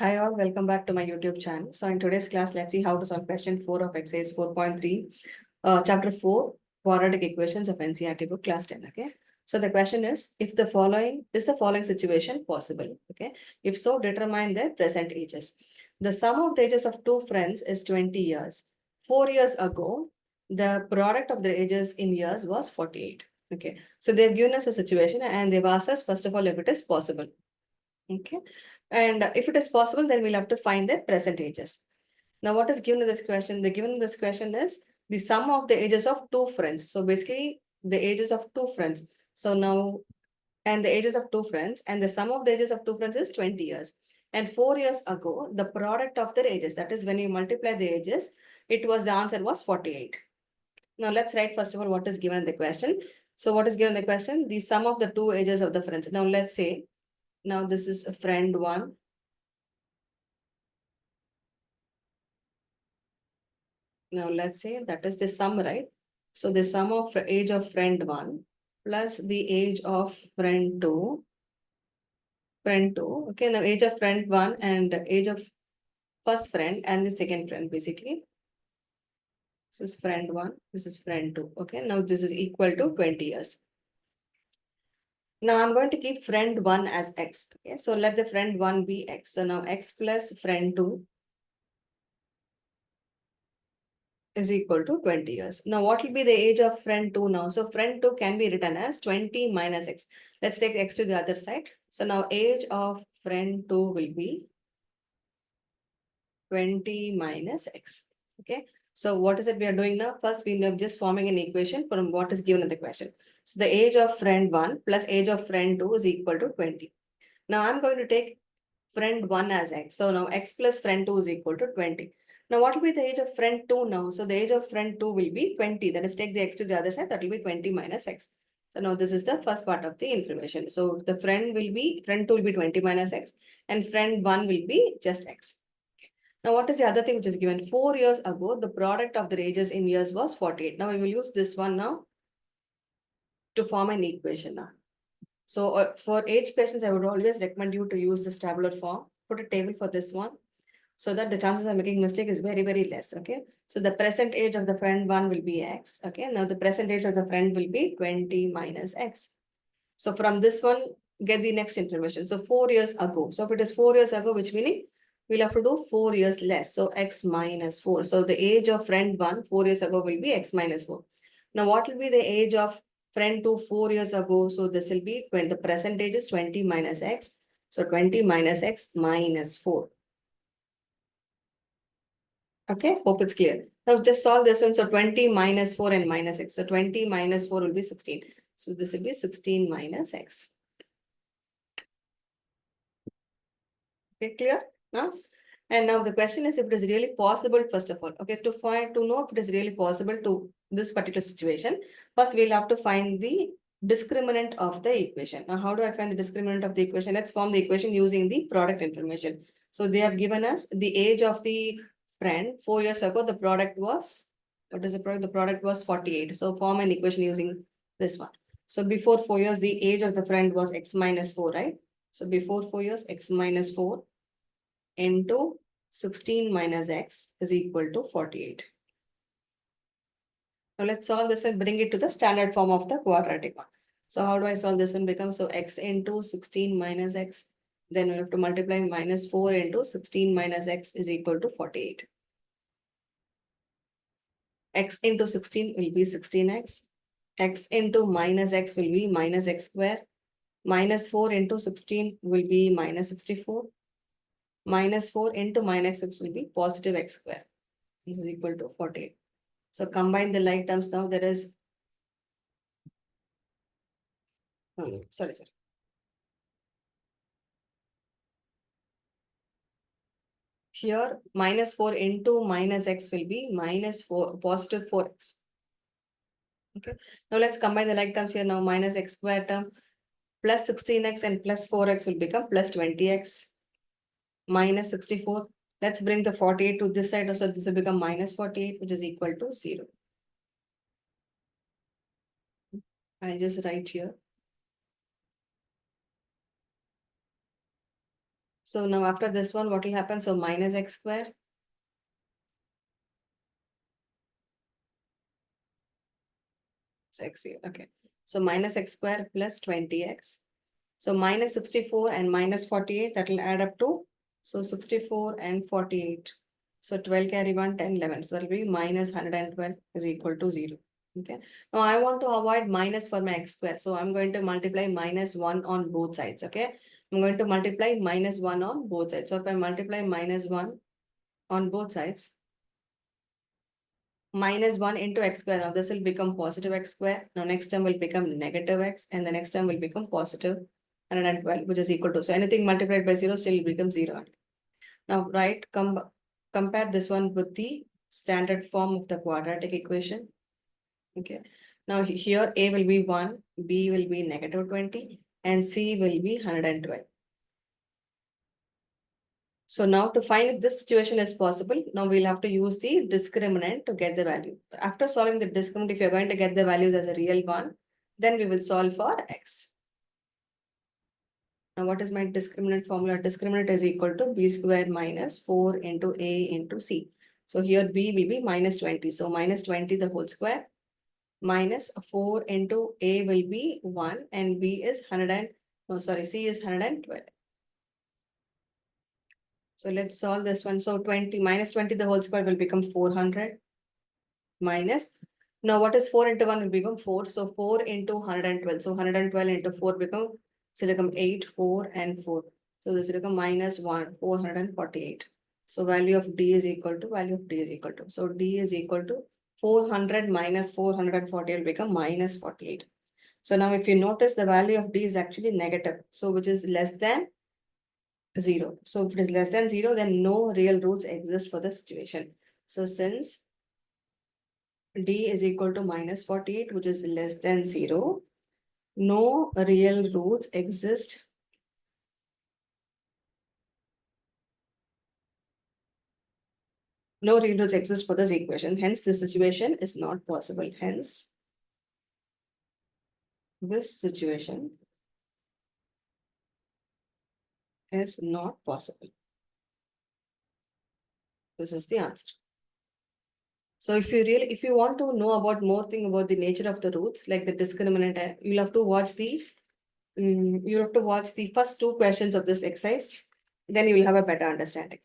Hi all, welcome back to my YouTube channel. So in today's class, let's see how to solve question 4 of exercise 4.3, chapter 4, Quadratic Equations of NCERT book, class 10, okay? So the question is, is the following situation possible, okay? If so, determine their present ages. The sum of the ages of two friends is 20 years. 4 years ago, the product of their ages in years was 48, okay? So they've given us a situation and they've asked us, first of all, if it is possible. Okay. And if it is possible, then we'll have to find the present ages. Now, what is given in this question? The given in this question is the sum of the ages of two friends. So basically, the ages of two friends. So now, and the ages of two friends, and the sum of the ages of two friends is 20 years. And 4 years ago, the product of their ages, that is when you multiply the ages, the answer was 48. Now let's write first of all what is given in the question. So what is given in the question? The sum of the two ages of the friends. Now let's say, now this is a friend one. Now let's say that is the sum, right? So the sum of age of friend one plus the age of friend two. Okay, now age of friend one and age of first friend and the second friend basically. This is friend one, this is friend two. Okay, now this is equal to 20 years. Now I'm going to keep friend one as x. Okay, so let the friend one be x. So now x plus friend two is equal to 20 years. Now, what will be the age of friend 2 now? So, friend 2 can be written as 20 minus x. Let's take x to the other side. So, now age of friend 2 will be 20 minus x. Okay. So, what is it we are doing now? First, we are just forming an equation from what is given in the question. So, the age of friend 1 plus age of friend 2 is equal to 20. Now, I'm going to take friend 1 as x. So, now x plus friend 2 is equal to 20. Now, what will be the age of friend 2 now? So, the age of friend 2 will be 20. That is, take the x to the other side. That will be 20 minus x. So, now this is the first part of the information. So, the friend 2 will be 20 minus x and friend 1 will be just x. Now, what is the other thing which is given? 4 years ago, the product of the ages in years was 48. Now, we will use this one now to form an equation now. So, for age questions, I would always recommend you to use this tabular form. Put a table for this one, so that the chances of making mistake is very, very less. Okay. So the present age of the friend one will be x. Okay. Now the present age of the friend will be 20 minus x. So from this one, get the next information. So 4 years ago. So if it is 4 years ago, which meaning we'll have to do 4 years less. So x minus 4. So the age of friend one 4 years ago will be x minus 4. Now what will be the age of friend two 4 years ago? So this will be when the present age is 20 minus x. So 20 minus x minus 4. Okay, hope it's clear. Now just solve this one. So 20 minus 4 and minus x. So 20 minus 4 will be 16. So this will be 16 minus x. Okay, clear now? And now the question is if it is really possible, first of all, okay, to know if it is really possible to this particular situation, first we'll have to find the discriminant of the equation. Now, how do I find the discriminant of the equation? Let's form the equation using the product information. So they have given us the age of the friend 4 years ago. The product was, what is the product? The product was 48. So form an equation using this one. So before 4 years, the age of the friend was x minus 4, right? So before 4 years, x minus 4 into 16 minus x is equal to 48. Now let's solve this and bring it to the standard form of the quadratic one. So how do I solve this one? Becomes so x into 16 minus x. Then we have to multiply minus 4 into 16 minus x is equal to 48. X into 16 will be 16x. X into minus x will be minus x square. Minus 4 into 16 will be minus 64. Minus 4 into minus x will be positive x square. This is equal to 48. So combine the like terms now. There is, sorry. Here minus 4 into minus x will be minus 4, positive 4x. Okay. Now let's combine the like terms here. Now minus x square term plus 16x and plus 4x will become plus 20x minus 64. Let's bring the 48 to this side. So this will become minus 48, which is equal to 0. I'll just write here. So now after this one, what will happen? So minus x square. So x here, okay. So minus x square plus 20x. So minus 64 and minus 48, that will add up to, so 64 and 48. So 12 carry 1, 10, 11. So it will be minus 112 is equal to 0. Okay. Now I want to avoid minus for my x square. So I'm going to multiply minus 1 on both sides. Okay. I'm going to multiply minus 1 on both sides. So if I multiply minus 1 on both sides, minus 1 into x square. Now this will become positive x square. Now next term will become negative x, and the next term will become positive 112, which is equal to. So anything multiplied by 0 still becomes 0. Now compare this one with the standard form of the quadratic equation. Okay. Now here A will be 1, B will be negative 20, and C will be 112. So now to find if this situation is possible, now we'll have to use the discriminant to get the value. After solving the discriminant, if you're going to get the values as a real one, then we will solve for x. Now what is my discriminant formula? Discriminant is equal to b square minus 4 into a into c. So here b will be minus 20. So minus 20 the whole square minus 4 into a will be 1 and b is 100 and, no sorry, c is 112. So let's solve this one. So 20 minus 20 the whole square will become 400 minus. Now what is 4 into 1 will become 4. So 4 into 112. So 112 into 4 become, so become 8, 4 and 4. So this will become minus 1, 448. So value of d is equal to, value of d is equal to. So d is equal to 400 minus 448 will become minus 48. So now if you notice the value of d is actually negative. So which is less than 0. So if it is less than 0, then no real roots exist for the situation. So since d is equal to minus 48, which is less than 0, no real roots exist. No real roots exist for this equation. Hence, this situation is not possible. Hence, this situation is not possible. This is the answer. So if you want to know about more thing about the nature of the roots, like the discriminant, you'll have to watch the first two questions of this exercise. Then you will have a better understanding.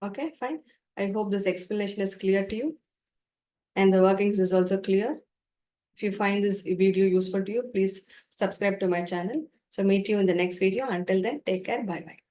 Okay, fine. I hope this explanation is clear to you. And the workings is also clear. If you find this video useful to you, please subscribe to my channel. So meet you in the next video. Until then, take care. Bye-bye.